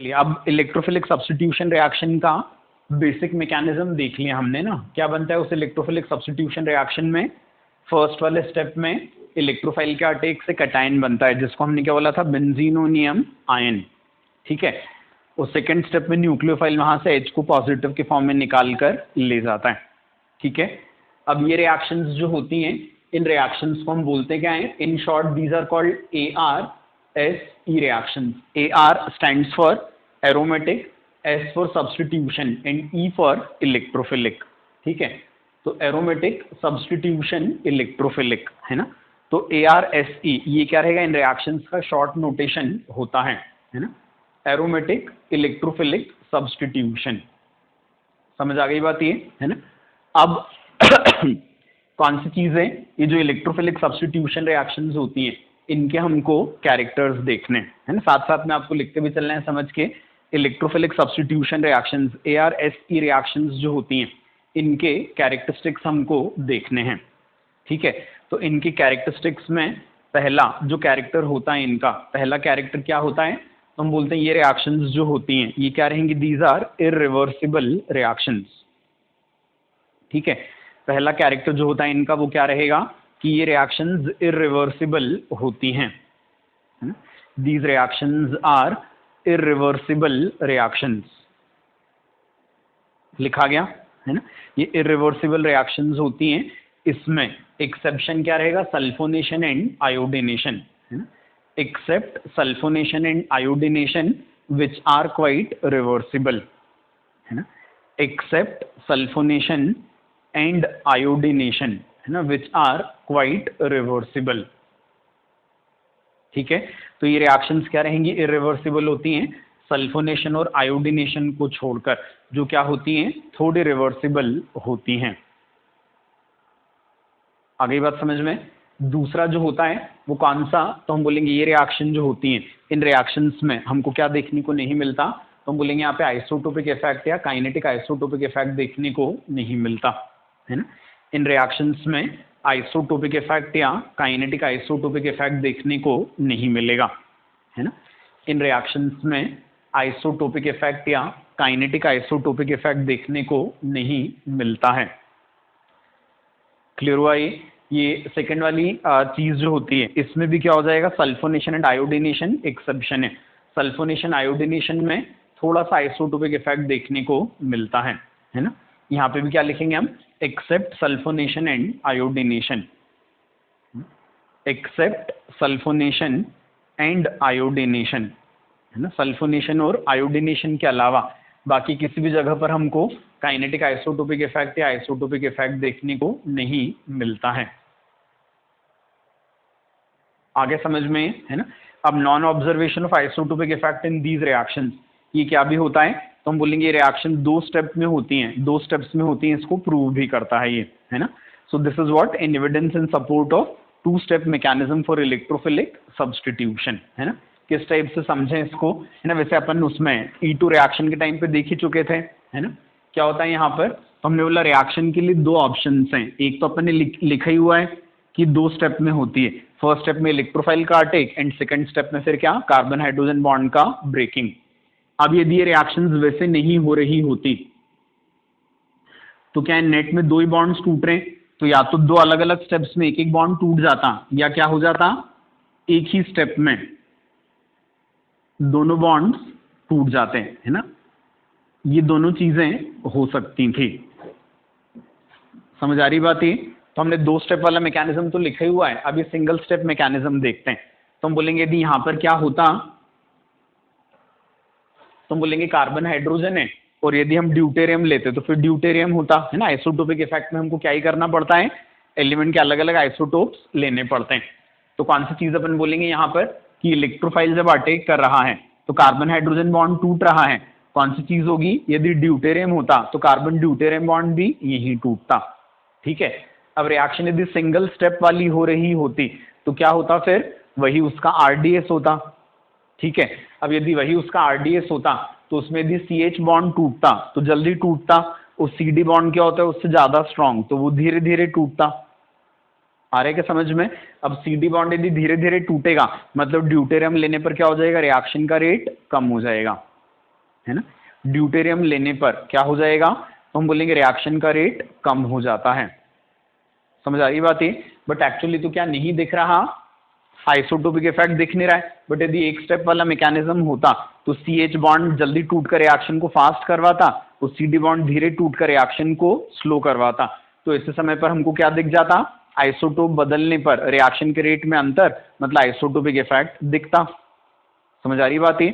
अब electrophilic substitution reaction का basic mechanism देख लिया हमने ना। क्या बनता है उस इलेक्ट्रोफिलिक सब्स्टिट्यूशन रिएक्शन में? फर्स्ट वाले स्टेप में इलेक्ट्रोफाइल के अटैक से कैटायन बनता है, जिसको हमने क्या बोला था? बेंजीनोनियम आयन। ठीक है। और सेकेंड स्टेप में न्यूक्लियोफाइल वहां से H को पॉजिटिव के फॉर्म में निकाल कर ले जाता है। ठीक है। अब ये रिएक्शंस जो होती हैं, इन रिएक्शंस को हम बोलते क्या है? In short these are called ARSE reactions. AR stands for aromatic, S for substitution and E for electrophilic. ठीक है। तो एरोमेटिक, सब्स्टिट्यूशन, इलेक्ट्रोफिलिक, है ना। तो ARSE ये क्या रहेगा? इन रिएक्शंस का शॉर्ट नोटेशन होता है ना। Aromatic, electrophilic, substitution. समझ आ गई बात ये, है ना। अब कौन सी चीजें, ये जो इलेक्ट्रोफिलिक सब्स्टिट्यूशन रिएक्शंस होती हैं, इनके हमको कैरेक्टर्स देखने हैं, है ना। साथ साथ में आपको लिखते भी चलना है समझ के। Electrophilic substitution reactions, ARSE reactions जो होती हैं, इनके कैरेक्टरिस्टिक्स हमको देखने हैं। ठीक है। तो इनकी कैरेक्टरिस्टिक्स में पहला जो कैरेक्टर होता है, इनका पहला कैरेक्टर क्या होता है? तो हम बोलते हैं ये रिएक्शंस जो होती हैं, ये क्या रहेंगी? These are irreversible reactions. ठीक है। पहला कैरेक्टर जो होता है इनका, वो क्या रहेगा? कि ये रिएक्शंस इरिवर्सिबल होती हैं। These reactions are irreversible reactions. लिखा गया, है ना। ये इरिवर्सिबल रिएक्शंस होती हैं। इसमें एक्सेप्शन क्या रहेगा? सल्फोनेशन एंड आयोडीनेशन, है ना। Except sulphonation and iodination which are quite reversible, है ना। एक्सेप्ट सल्फोनेशन एंड आयोडीनेशन, है ना, विच आर क्वाइट रिवर्सिबल। ठीक है। तो ये रिएक्शंस क्या रहेंगी? इरिवर्सिबल होती हैं, सल्फोनेशन और आयोडीनेशन को छोड़कर, जो क्या होती हैं? थोड़ी रिवर्सिबल होती हैं। आ गई बात समझ में। दूसरा जो होता है वो कौन सा? तो हम बोलेंगे ये रिएक्शन जो होती हैं, इन रिएक्शंस में हमको क्या देखने को नहीं मिलता? तो हम बोलेंगे यहाँ पे आइसोटोपिक इफेक्ट या काइनेटिक आइसोटोपिक इफेक्ट देखने को नहीं मिलता, है ना। इन रिएक्शंस में आइसोटोपिक इफेक्ट या काइनेटिक आइसोटोपिक इफेक्ट देखने को नहीं मिलेगा, है ना। इन रिएक्शंस में आइसोटोपिक इफेक्ट या काइनेटिक आइसोटोपिक इफेक्ट देखने को नहीं मिलता है। क्लियर हुआ ये सेकंड वाली चीज जो होती है, इसमें भी क्या हो जाएगा? सल्फोनेशन एंड आयोडीनेशन एक्सेप्शन है। सल्फोनेशन आयोडीनेशन में थोड़ा सा आइसोटोपिक इफेक्ट देखने को मिलता है ना। यहाँ पे भी क्या लिखेंगे हम? Except sulphonation and iodination. Except sulphonation and iodination, है ना। सल्फोनेशन और आयोडीनेशन के अलावा बाकी किसी भी जगह पर हमको काइनेटिक आइसोटोपिक इफेक्ट या आइसोटोपिक इफेक्ट देखने को नहीं मिलता है। आगे समझ में, है ना। अब non observation of isotopic effect in these reactions, ये क्या भी होता है? तो हम बोलेंगे ये रिएक्शन दो स्टेप में होती हैं, दो स्टेप्स में होती हैं, इसको प्रूव भी करता है ये, है ना। So this is what in evidence in support of two step mechanism for electrophilic substitution, है ना। किस टाइप से समझें इसको, है ना। वैसे अपन उसमें E2 रिएक्शन के टाइम पे देख ही चुके थे, है ना। क्या होता है यहाँ पर? तो हमने बोला रिएक्शन के लिए दो ऑप्शंस हैं। एक तो अपन ने लिखा ही हुआ है कि दो स्टेप में होती है। फर्स्ट स्टेप में इलेक्ट्रोफाइल का अटैक एंड सेकंड स्टेप में फिर क्या? कार्बन हाइड्रोजन बॉन्ड का ब्रेकिंग। अब यदि ये रिएक्शंस वैसे नहीं हो रही होती तो क्या नेट में दो ही बॉन्ड्स टूट रहे हैं, तो या तो दो अलग अलग स्टेप्स में एक एक बॉन्ड टूट जाता, या क्या हो जाता? एक ही स्टेप में दोनों बॉन्ड्स टूट जाते हैं, है ना। ये दोनों चीजें हो सकती थी। समझ आ रही बात ये? तो हमने दो स्टेप वाला मैकेनिज्म तो लिखा ही हुआ है। अब ये सिंगल स्टेप मैकेनिज्म देखते हैं। तो हम बोलेंगे यदि यहां पर क्या होता, तो हम बोलेंगे कार्बन हाइड्रोजन है और यदि हम ड्यूटेरियम लेते तो फिर ड्यूटेरियम होता, है ना। आइसोटोपिक इफेक्ट में हमको क्या ही करना पड़ता है? एलिमेंट के अलग अलग आइसोटोप्स लेने पड़ते हैं। तो कौन सी चीज अपन बोलेंगे यहाँ पर कि इलेक्ट्रोफाइल जब अटैक कर रहा है तो कार्बन हाइड्रोजन बॉन्ड टूट रहा है, कौन सी चीज होगी? यदि ड्यूटेरियम होता तो कार्बन ड्यूटेरियम बॉन्ड भी यही टूटता। ठीक है। अब रिएक्शन यदि सिंगल स्टेप वाली हो रही होती तो क्या होता? फिर वही उसका RDS होता। ठीक है। अब यदि वही उसका RDS होता तो उसमें यदि CH बॉन्ड टूटता तो जल्दी टूटता, और CD बॉन्ड क्या होता है? उससे ज्यादा स्ट्रांग, तो वो धीरे धीरे टूटता। आ रहा है क्या समझ में? अब CD बॉन्ड यदि धीरे धीरे टूटेगा मतलब ड्यूटेरियम लेने पर क्या हो जाएगा? रिएक्शन का रेट कम हो जाएगा। है ना। ड्यूटेरियम लेने पर क्या हो जाएगा, तो हम बोलेंगे रिएक्शन का रेट कम हो जाता है। समझ आ रही बात है। बट एक्चुअली तो क्या नहीं दिख रहा, आइसोटोपिक इफेक्ट दिख नहीं रहा है। बट यदि एक स्टेप वाला मैकेनिज्म होता तो CH बॉन्ड जल्दी टूट कर रिएक्शन को फास्ट करवाता, तो CD बॉन्ड धीरे टूट कर रिएक्शन को स्लो करवाता। तो ऐसे समय पर हमको क्या दिख जाता, आइसोटोप बदलने पर रिएक्शन के रेट में अंतर, मतलब आइसोटोपिक इफेक्ट दिखता। समझ आ रही बात है।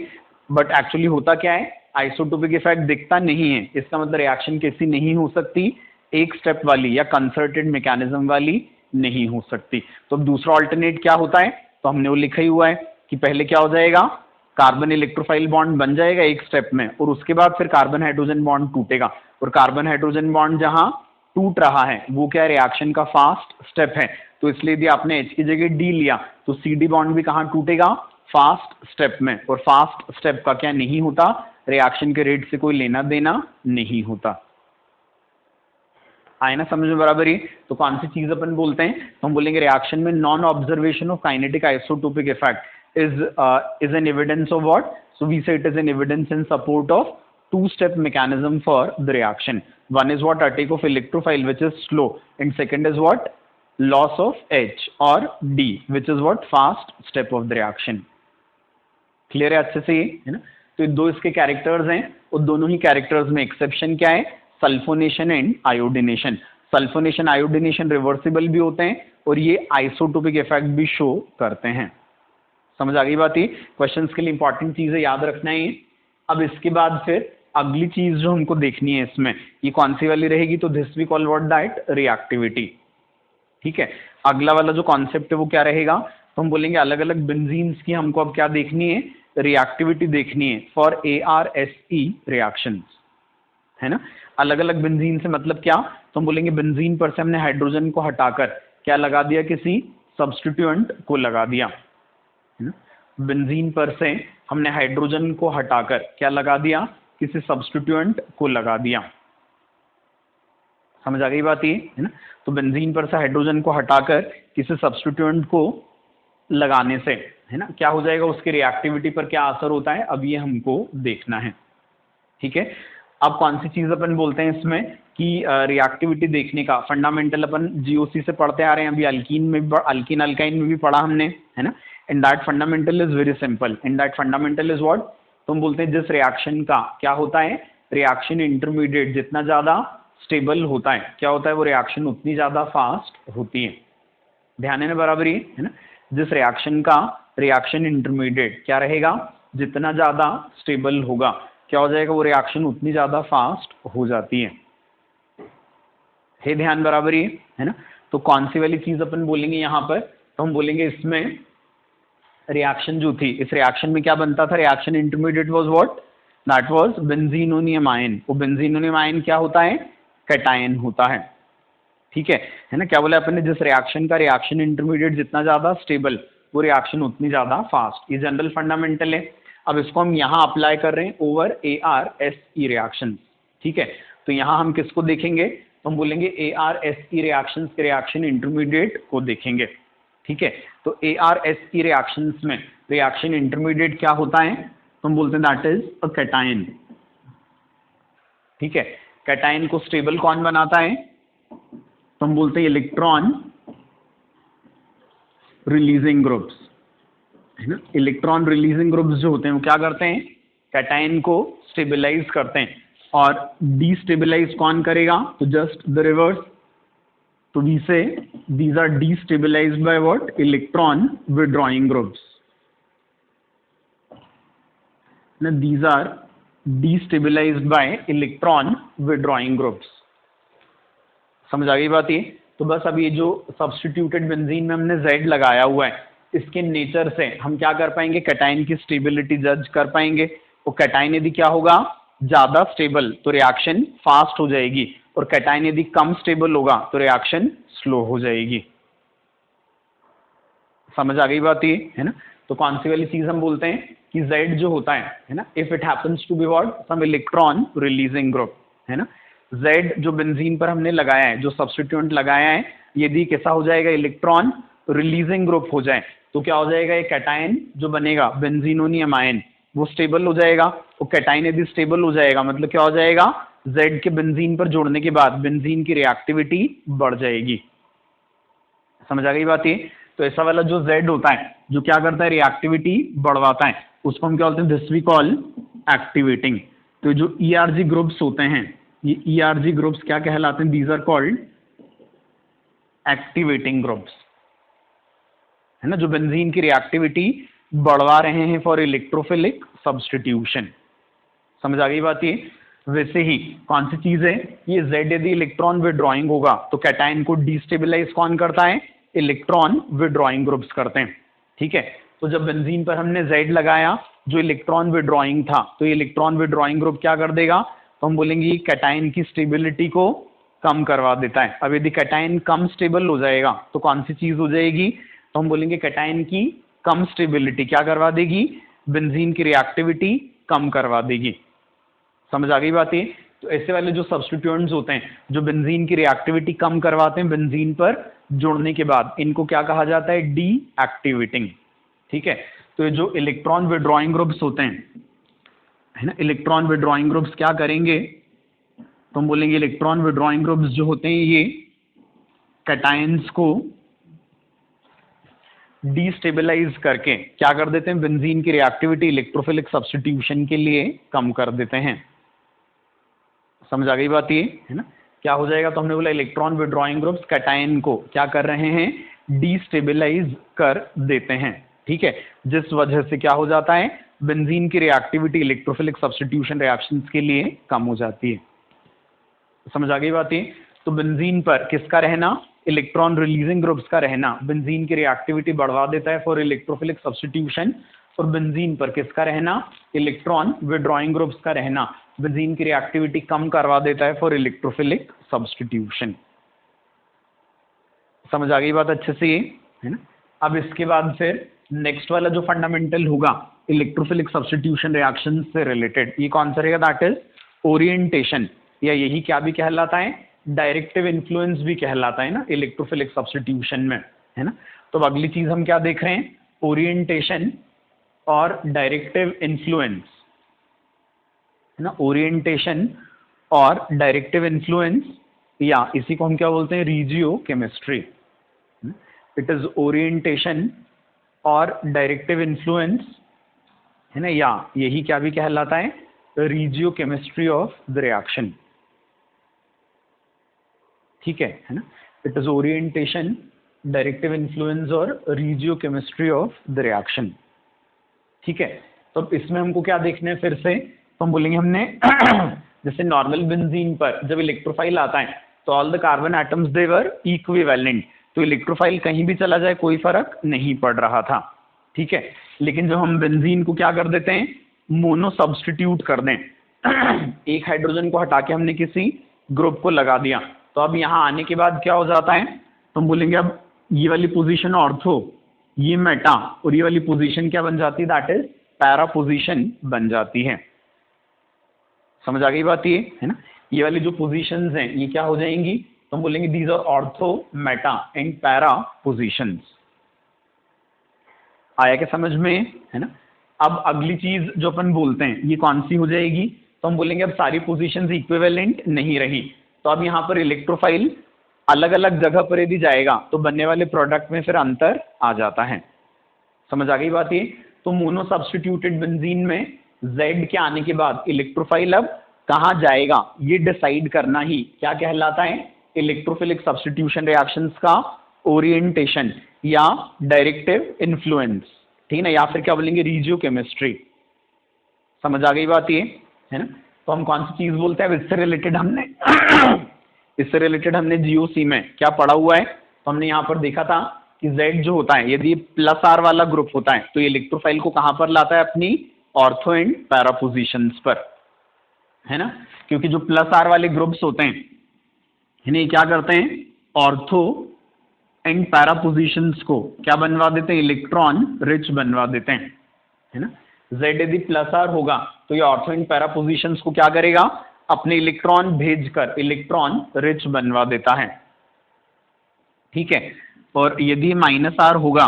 बट एक्चुअली होता क्या है, आइसोटोपिक इफेक्ट दिखता नहीं है। इसका मतलब रिएक्शन कैसी नहीं हो सकती, एक स्टेप वाली या कंसर्टेड मैकेनिज्म वाली नहीं हो सकती। तो अब दूसरा ऑल्टरनेट क्या होता है, तो हमने वो लिखा ही हुआ है कि पहले क्या हो जाएगा, कार्बन इलेक्ट्रोफाइल बॉन्ड बन जाएगा एक स्टेप में, और उसके बाद फिर कार्बन हाइड्रोजन बॉन्ड टूटेगा। और कार्बन हाइड्रोजन बॉन्ड जहां टूट रहा है वो क्या रिएक्शन का फास्ट स्टेप है। तो इसलिए यदि आपने H की जगह D लिया तो CD बॉन्ड भी कहां टूटेगा, फास्ट स्टेप में। और फास्ट स्टेप का क्या नहीं होता, रिएक्शन के रेट से कोई लेना देना नहीं होता। आए ना समझ में बराबर ही। तो कौन सी चीज अपन बोलते हैं, तो हम बोलेंगे रिएक्शन में non observation of kinetic isotopic effect is an evidence of what, so we say it is an evidence in support of two step mechanism for the reaction. One is what, attack of electrophile which is slow, and second is what, loss of H और D which is what, fast step of the reaction. Clear है अच्छे से, है ना। तो दो इसके characters हैं, और दोनों ही कैरेक्टर्स में एक्सेप्शन क्या है, sulphonation and iodination. Sulphonation iodination reversible भी होते हैं, और ये आइसोटोपिक इफेक्ट भी शो करते हैं। समझ आ गई बात है। क्वेश्चंस के लिए इंपॉर्टेंट चीजें याद रखना है। अब इसके बाद फिर अगली चीज जो हमको देखनी है इसमें, ये कौन सी वाली रहेगी, तो this we call what, that reactivity. ठीक है, अगला वाला जो कॉन्सेप्ट है वो क्या रहेगा, तो हम बोलेंगे अलग अलग बेंजीन्स की हमको अब क्या देखनी है, रिएक्टिविटी देखनी है फॉर ARSE रिएक्शंस, है ना। अलग अलग बेंजीन से मतलब क्या, तो हम बोलेंगे बेंजीन पर से हमने हाइड्रोजन को हटाकर क्या लगा दिया, किसी सब्स्टिट्यूएंट को लगा दिया, है ना। बेंजीन पर से हमने हाइड्रोजन को हटाकर क्या लगा दिया, किसी सब्स्टिट्यूएंट को लगा दिया। समझ आ गई बात ये, है ना। तो बेंजीन पर से हाइड्रोजन को हटाकर किसी सब्स्टिट्यूएंट को लगाने से, है ना, क्या हो जाएगा, उसकी रिएक्टिविटी पर क्या असर होता है, अब ये हमको देखना है। ठीक है, अब कौन सी चीज अपन बोलते हैं इसमें कि रिएक्टिविटी देखने का फंडामेंटल अपन GOC से पढ़ते आ रहे हैं, अभी अल्कीन में भी, अल्कीन अल्काइन में भी पढ़ा हमने, है ना। And that fundamental is very simple, and that fundamental is what, तो हम बोलते हैं जिस रिएक्शन का क्या होता है, रिएक्शन इंटरमीडिएट जितना ज्यादा स्टेबल होता है, क्या होता है, वो रिएक्शन उतनी ज्यादा फास्ट होती है। ध्यान है ना बराबरी, है ना। जिस रिएक्शन का रिएक्शन इंटरमीडिएट क्या रहेगा, जितना ज्यादा स्टेबल होगा, क्या हो जाएगा, वो रिएक्शन उतनी ज्यादा फास्ट हो जाती है। ध्यान बराबरी, है ना। तो कौन सी वाली चीज अपन बोलेंगे यहाँ पर, तो हम बोलेंगे इसमें रिएक्शन जो थी, इस रिएक्शन में क्या बनता था, reaction intermediate was what, that was benzenonium ion. वो बेंजीनोनियम आयन क्या होता है, कैटायन होता है। ठीक है ना। क्या बोला अपन ने, जिस रिएक्शन का रिएक्शन इंटरमीडिएट जितना ज्यादा स्टेबल, वो रिएक्शन उतनी ज्यादा फास्ट। ये जनरल फंडामेंटल है। अब इसको हम यहाँ अप्लाई कर रहे हैं ओवर ARSE रिएक्शन। ठीक है, तो यहाँ हम किसको देखेंगे, तो हम बोलेंगे ARSE रिएक्शंस के रिएक्शन इंटरमीडिएट को देखेंगे। ठीक है, तो ARSE रिएक्शंस में रिएक्शन इंटरमीडिएट क्या होता है, तो हम बोलते हैं दैट इज अ कैटायन। ठीक है, कैटायन को स्टेबल कौन बनाता है, तो हम बोलते हैं इलेक्ट्रॉन रिलीजिंग ग्रुप्स, है ना। इलेक्ट्रॉन रिलीजिंग ग्रुप्स जो होते हैं वो क्या करते हैं, कैटायन को स्टेबलाइज करते हैं, और डीस्टेबलाइज कौन करेगा, तो जस्ट द रिवर्स। तो we say these are destabilised by what, electron withdrawing groups, ना, these are destabilised by electron withdrawing groups. समझ आ गई बात ये। तो बस अब ये जो सब्स्टिट्यूटेड बेंजीन में हमने Z लगाया हुआ है, इसके नेचर से हम क्या कर पाएंगे, कैटायन की स्टेबिलिटी जज कर पाएंगे। और कैटायन यदि क्या होगा, ज्यादा स्टेबल, तो रिएक्शन फास्ट हो जाएगी, और कैटायन यदि कम स्टेबल होगा तो रिएक्शन स्लो हो जाएगी। समझ आ गई बात ये, है ना। तो कौन सी वाली चीज हम बोलते हैं कि Z जो होता है ना, if it happens to be what, some electron releasing group, है ना। Z जो बेंजीन पर हमने लगाया है, जो सब्स्टिट्यूएंट लगाया है, यदि कैसा हो जाएगा, इलेक्ट्रॉन रिलीजिंग ग्रुप हो जाए, तो क्या हो जाएगा, ये कैटायन जो बनेगा बेंजीनोनियम आयन, वो स्टेबल हो जाएगा। वो कैटाइन यदि स्टेबल हो जाएगा मतलब क्या हो जाएगा, Z के बेंजीन पर जोड़ने के बाद बेंजीन की रिएक्टिविटी बढ़ जाएगी। समझ आ गई बात ये। तो ऐसा वाला जो Z होता है जो क्या करता है, रिएक्टिविटी बढ़वाता है, उसको हम क्या बोलते हैं, दिस वी कॉल एक्टिवेटिंग। तो जो ERG ग्रुप्स होते हैं, ये ERG ग्रुप्स क्या कहलाते हैं, these are called activating groups, है ना, जो बेंजीन की रिएक्टिविटी बढ़वा रहे हैं फॉर इलेक्ट्रोफिलिक सब्स्टिट्यूशन। समझ आ गई बात ये। वैसे ही कौन सी चीज है, ये Z यदि इलेक्ट्रॉन विड्रॉइंग होगा तो कैटाइन को डिस्टेबलाइज कौन करता है, इलेक्ट्रॉन विड्रॉइंग ग्रुप्स करते हैं। ठीक है, तो जब बेंजीन पर हमने Z लगाया जो इलेक्ट्रॉन विड्रॉइंग था, तो ये इलेक्ट्रॉन विड्रॉइंग ग्रुप क्या कर देगा, तो हम बोलेंगे कैटाइन की स्टेबिलिटी को कम करवा देता है। अब यदि कैटाइन कम स्टेबल हो जाएगा तो कौन सी चीज हो जाएगी, तो हम बोलेंगे कैटाइन की कम स्टेबिलिटी क्या करवा देगी, बेंजीन की रिएक्टिविटी कम करवा देगी। समझ आ गई बात ये। तो ऐसे वाले जो सब्स्टिट्यूएंट्स होते हैं जो बेंजीन की रिएक्टिविटी कम करवाते हैं बेंजीन पर जोड़ने के बाद, इनको क्या कहा जाता है, डी एक्टिवेटिंग। ठीक है, तो ये जो इलेक्ट्रॉन विड्रॉइंग ग्रुप्स होते हैं, है ना, इलेक्ट्रॉन विड्रॉइंग ग्रुप्स क्या करेंगे, तो हम बोलेंगे इलेक्ट्रॉन विड्रॉइंग ग्रुप्स जो होते हैं ये कैटायंस को डिस्टेबलाइज करके क्या कर देते हैं, बेंजीन की रिएक्टिविटी इलेक्ट्रोफिलिक सब्स्टिट्यूशन के लिए कम कर देते हैं। समझ आ गई बात ये, है ना। क्या हो जाएगा, तो हमने बोला इलेक्ट्रॉन विड्रॉइंग ग्रुप्स कैटायन को क्या कर रहे हैं, डिस्टेबलाइज कर देते हैं। ठीक है, जिस वजह से क्या हो जाता है, बेंजीन की रिएक्टिविटी इलेक्ट्रोफिलिक सब्स्टिट्यूशन रिएक्शंस के लिए कम हो जाती है। समझ आ गई बात ये। तो बेंजीन पर किसका रहना, इलेक्ट्रॉन रिलीजिंग ग्रुप्स का रहना बेंजीन की रिएक्टिविटी बढ़वा देता है फॉर इलेक्ट्रोफिलिक सब्स्टिट्यूशन, और बेंजीन पर किसका रहना, इलेक्ट्रॉन विड्रॉइंग ग्रुप्स का रहना बेंजीन की रिएक्टिविटी कम करवा देता है फॉर इलेक्ट्रोफिलिक सब्स्टिट्यूशन। समझ आ गई बात अच्छे से ये, है ना। अब इसके बाद फिर नेक्स्ट वाला जो फंडामेंटल होगा इलेक्ट्रोफिलिक सब्स्टिट्यूशन रिएक्शन से रिलेटेड, ये कौन सा रहेगा, दैट इज ओरिएंटेशन, या यही क्या भी कहलाता है, डायरेक्टिव इन्फ्लुएंस भी कहलाता है ना इलेक्ट्रोफिलिक सब्स्टिट्यूशन में, है ना। तो अगली चीज हम क्या देख रहे हैं, ओरिएंटेशन और डायरेक्टिव इन्फ्लुएंस, है ना, ओरिएंटेशन और डायरेक्टिव इन्फ्लुएंस, या इसी को हम क्या बोलते हैं, regio chemistry. It is orientation और डायरेक्टिव इन्फ्लुएंस, है ना, या यही क्या भी कहलाता है, regio chemistry of the reaction. ठीक है ना, it is orientation, directive influence और regio chemistry of the reaction. ठीक है, तो इसमें हमको क्या देखना है फिर से, तो हम बोलेंगे हमने जैसे नॉर्मल बेंजीन पर जब इलेक्ट्रोफाइल आता है तो all the carbon atoms they were equivalent, तो इलेक्ट्रोफाइल कहीं भी चला जाए कोई फर्क नहीं पड़ रहा था। ठीक है, लेकिन जब हम बेंजीन को क्या कर देते हैं, मोनो सब्स्टिट्यूट कर दें एक हाइड्रोजन को हटा के हमने किसी ग्रुप को लगा दिया, तो अब यहाँ आने के बाद क्या हो जाता है, तो हम बोलेंगे अब ये वाली पोजीशन ऑर्थो, ये मेटा, और ये वाली पोजीशन क्या बन जाती है, दैट इज पैरा पोजीशन बन जाती है। समझ आ गई बात ये, है ना। ये वाली जो पोजीशंस हैं ये क्या हो जाएंगी, तो हम बोलेंगे these are ortho, meta and para positions. आया क्या समझ में, है ना। अब अगली चीज जो अपन बोलते हैं ये कौन सी हो जाएगी, तो हम बोलेंगे अब सारी पोजीशंस इक्विवेलेंट नहीं रही, तो अब यहाँ पर इलेक्ट्रोफाइल अलग अलग जगह पर यदि जाएगा तो बनने वाले प्रोडक्ट में फिर अंतर आ जाता है। समझ आ गई बात ये। तो मोनो सब्स्टिट्यूटेड बेंजीन में Z के आने के बाद इलेक्ट्रोफाइल अब कहाँ जाएगा ये डिसाइड करना ही क्या कहलाता है, इलेक्ट्रोफिलिक सब्स्टिट्यूशन रिएक्शंस का ओरिएंटेशन या डायरेक्टिव इन्फ्लुएंस, ठीक है ना, या फिर क्या बोलेंगे, रीजियो केमिस्ट्री। समझ आ गई बात ये, है ना। तो हम कौन सी चीज बोलते हैं, इससे रिलेटेड हमने जीओसी में क्या पढ़ा हुआ है, तो हमने यहाँ पर देखा था कि Z जो होता है यदि प्लस R वाला ग्रुप होता है तो ये इलेक्ट्रोफाइल को कहाँ पर लाता है, अपनी ऑर्थो एंड पैरा पोजीशंस पर, है ना, क्योंकि जो प्लस R वाले ग्रुप्स होते हैं इन्हें क्या करते हैं, ऑर्थो एंड पैरा पोजीशंस को क्या बनवा देते हैं, इलेक्ट्रॉन रिच बनवा देते हैं, है ना। Z यदि प्लस R होगा तो ये ऑर्थो एंड पैरा पोजीशंस को क्या करेगा, अपने इलेक्ट्रॉन भेजकर इलेक्ट्रॉन रिच बनवा देता है। ठीक है, और यदि माइनस R होगा,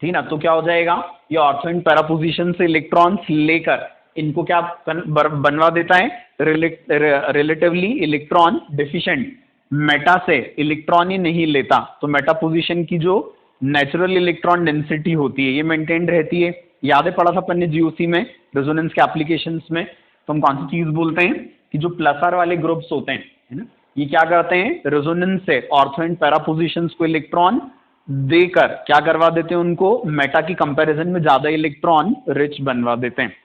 ठीक ना। तो क्या हो जाएगा, ये ऑर्थो एंड पैरा पोजीशन से इलेक्ट्रॉन्स लेकर इनको क्या बनवा देता है, रिलेटिवली इलेक्ट्रॉन डिफिशिएंट मेटा से इलेक्ट्रॉन ही नहीं लेता, तो मेटा पोजीशन की जो नेचुरल इलेक्ट्रॉन डेंसिटी होती है ये मेंटेन रहती है। याद है पढ़ा था अपन ने जीओसी में, रेजोनेंस के एप्लीकेशंस में, तो हम कौन सी चीज बोलते हैं कि जो प्लस आर वाले ग्रुप्स होते हैं, है ना, ये क्या करते हैं, रेजोनेंस से ऑर्थो एंड पैरा पोजीशंस को इलेक्ट्रॉन देकर क्या करवा देते हैं, उनको मेटा की कंपैरिजन में ज्यादा इलेक्ट्रॉन रिच बनवा देते हैं।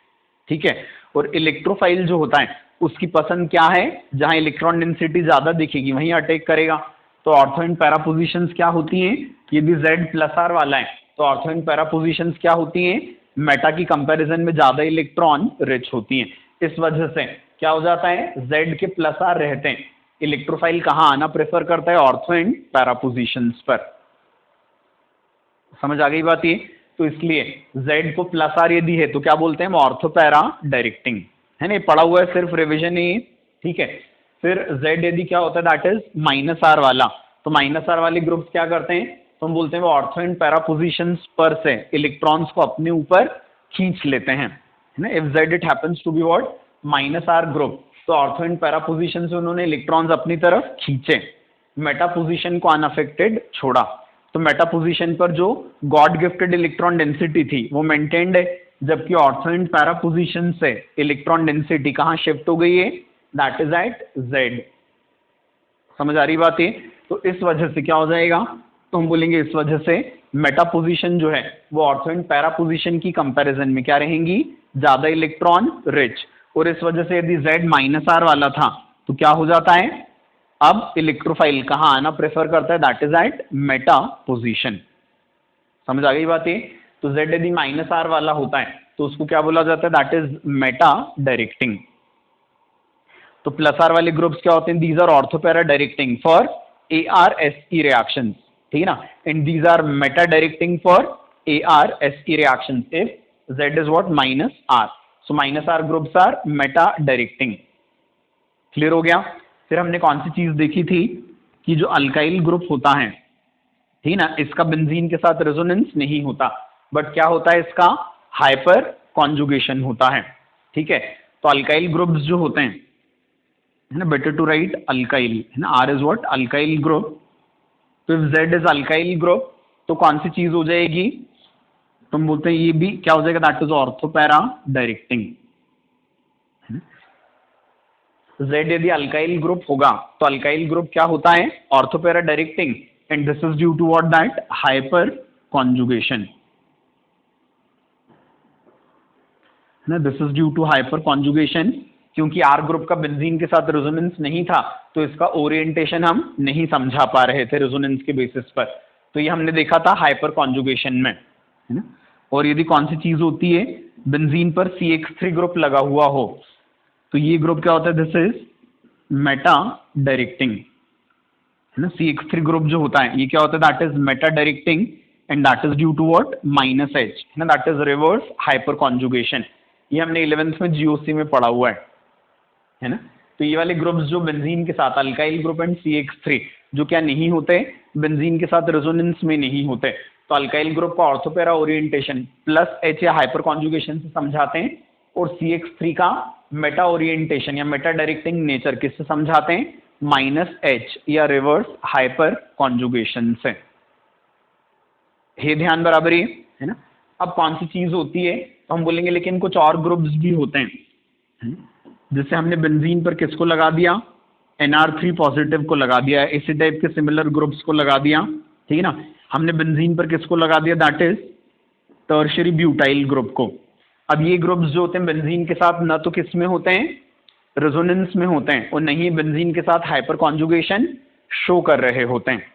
ठीक है, और इलेक्ट्रोफाइल जो होता है उसकी पसंद क्या है, जहां इलेक्ट्रॉन डेंसिटी ज्यादा दिखेगी वहीं अटैक करेगा। तो ऑर्थो एंड पैरा पोजीशंस क्या होती हैं, ये भी Z प्लस आर वाला है, तो ऑर्थो एंड पैरा पोजीशंस क्या होती हैं, मेटा की कंपैरिजन में ज्यादा इलेक्ट्रॉन रिच होती हैं। इस वजह से क्या हो जाता है, Z के प्लस आर रहते हैं, इलेक्ट्रोफाइल कहाँ आना प्रेफर करता है, ऑर्थो एंड पैरा पोजीशंस पर। समझ आ गई बात ये। तो इसलिए Z को प्लस आर यदि है तो क्या बोलते हैं, ऑर्थो पैरा डायरेक्टिंग, है ना, पढ़ा हुआ है, सिर्फ रिविजन ही। ठीक है, फिर Z यदि क्या होता है, दैट इज माइनस आर वाला, तो माइनस आर वाले ग्रुप्स क्या करते हैं, तो हम बोलते हैं वो ऑर्थो एंड पैरा पोजीशंस पर से इलेक्ट्रॉन्स को अपने ऊपर खींच लेते हैं, है ना। If Z it happens to be what minus R group, तो ऑर्थो एंड पैरा पोजीशन से उन्होंने इलेक्ट्रॉन्स अपनी तरफ खींचे, मेटा पोजीशन को अनअफेक्टेड छोड़ा। तो मेटा पोजीशन पर जो गॉड गिफ्टेड इलेक्ट्रॉन डेंसिटी थी वो मेंटेन्ड है, जबकि ऑर्थो एंड पैरा पोजीशन से इलेक्ट्रॉन डेंसिटी कहाँ शिफ्ट हो गई है, दैट इज एट Z। समझ आ रही बात है। तो इस वजह से क्या हो जाएगा, तो हम बोलेंगे इस वजह से मेटा पोजीशन जो है वो ऑर्थो एंड पैरा पोजीशन की कंपैरिजन में क्या रहेंगी, ज्यादा इलेक्ट्रॉन रिच। और इस वजह से यदि Z माइनस आर वाला था तो क्या हो जाता है, अब इलेक्ट्रोफाइल कहाँ आना प्रेफर करता है, that is at meta position. समझ आ गई बात है। तो Z यदि माइनस आर वाला होता है तो उसको क्या बोला जाता है, दैट इज मेटा डायरेक्टिंग। तो प्लस आर वाले ग्रुप्स क्या होते हैं, these are ortho para directing for AR-SE reactions, ठीक है ना, and these are meta directing for AR-SE reactions if Z is what minus R. So minus R groups are meta directing. Clear हो गया। फिर हमने कौन सी चीज देखी थी कि जो अल्काइल ग्रुप होता है, ठीक है ना, इसका बेंजीन के साथ रेजोनेंस नहीं होता, बट क्या होता है, इसका हाइपर कॉन्जुगेशन होता है। ठीक है, तो अल्काइल ग्रुप्स जो होते हैं, है ना, बेटर टू राइट अल्काइल, है ना, R is what alkyl group. तो if Z is alkyl group तो कौन सी चीज हो जाएगी, तो हम बोलते हैं ये भी क्या हो जाएगा, that is ortho para directing. Z यदि अल्काइल ग्रुप होगा तो अल्काइल ग्रुप क्या होता है, ortho para directing, and this is due to what, that hyperconjugation, है ना, this is due to hyperconjugation. क्योंकि R ग्रुप का बेंजीन के साथ रेजोनेंस नहीं था तो इसका ओरिएंटेशन हम नहीं समझा पा रहे थे रेजोनेंस के बेसिस पर, तो ये हमने देखा था हाइपर कॉन्जुगेशन में, है ना। और यदि कौन सी चीज होती है, बेंजीन पर CH3 ग्रुप लगा हुआ हो तो ये ग्रुप क्या होता है, दिस इज मेटा डायरेक्टिंग, है ना। CH3 ग्रुप जो होता है ये क्या होता है, that is meta directing and that is due to what -H, है ना, that is reverse hyperconjugation. ये हमने 11th में GOC में पढ़ा हुआ है ना। तो ये वाले ग्रुप्स जो बेंजीन के साथ अल्काइल ग्रुप एंड CH3 जो क्या नहीं होते, बेंजीन के साथ रेजोनेंस में नहीं होते, तो अल्काइल ग्रुप का ऑर्थो पैरा ओरिएंटेशन +H या हाइपर कॉन्जुगेशन से समझाते हैं, और CH3 का मेटा ओरिएंटेशन या मेटा डायरेक्टिंग नेचर किससे समझाते हैं, -H या रिवर्स हाइपर कॉन्जुगेशन से। हे ध्यान बराबरी, है ना। अब कौन सी चीज होती है, तो हम बोलेंगे लेकिन कुछ और ग्रुप्स भी होते हैं, जिससे हमने बेंजीन पर किसको लगा दिया, NR3 पॉजिटिव को लगा दिया, इसी टाइप के सिमिलर ग्रुप्स को लगा दिया, ठीक है ना। हमने बेंजीन पर किसको लगा दिया, that is tertiary butyl group को। अब ये ग्रुप्स जो होते हैं बेंजीन के साथ न तो किस में होते हैं, रेजोनेंस में होते हैं, और नहीं बेंजीन के साथ हाइपर कॉन्जुगेशन शो कर रहे होते हैं।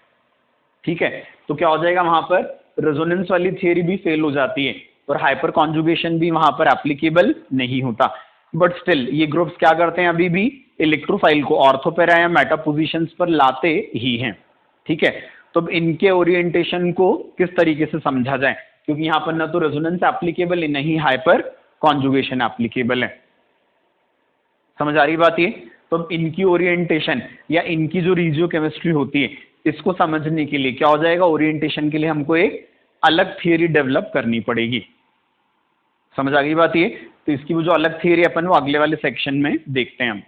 ठीक है, तो क्या हो जाएगा, वहां पर रेजोनेंस वाली थियरी भी फेल हो जाती है और हाइपर कॉन्जुगेशन भी वहां पर एप्लीकेबल नहीं होता। बट स्टिल ये ग्रुप्स क्या करते हैं, अभी भी इलेक्ट्रोफाइल को ऑर्थो पैरा या मेटा पोजीशंस पर लाते ही हैं। ठीक है, तो अब इनके ओरिएंटेशन को किस तरीके से समझा जाए, क्योंकि यहाँ पर न तो रेजोनेंस एप्लीकेबल है, नहीं हाइपर कॉन्जुगेशन एप्लीकेबल है। समझ आ रही बात ये। तो अब इनकी ओरिएंटेशन या इनकी जो रीजियो केमिस्ट्री होती है, इसको समझने के लिए क्या हो जाएगा, ओरिएंटेशन के लिए हमको एक अलग थियरी डेवलप करनी पड़ेगी। समझ आ गई बात ये? तो इसकी वो जो अलग थियरी अपन वो अगले वाले सेक्शन में देखते हैं हम।